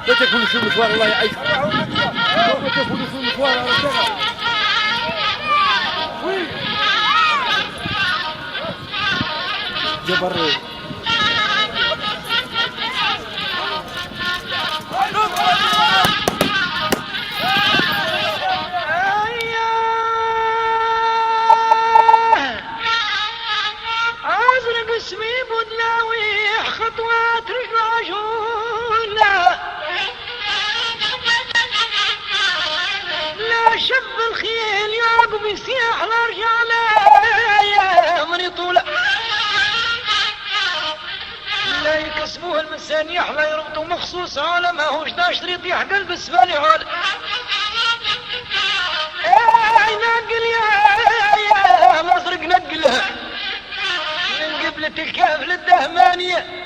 لا تكون شو مشوار الله يعيشك. لا تكون شو مشوار على الشغل. جبر ازرق اسمي بدلاوي خطوات رجاجونا لا شب الخيل يعقب يسيح الرجال يا من طول لا يكسبوه المسان يحلى يربطوا مخصوص على ما هوش دا شريط يحقل بالسفالي هول نقل يا الازرق نقله من قبلة الكاف للدهمانية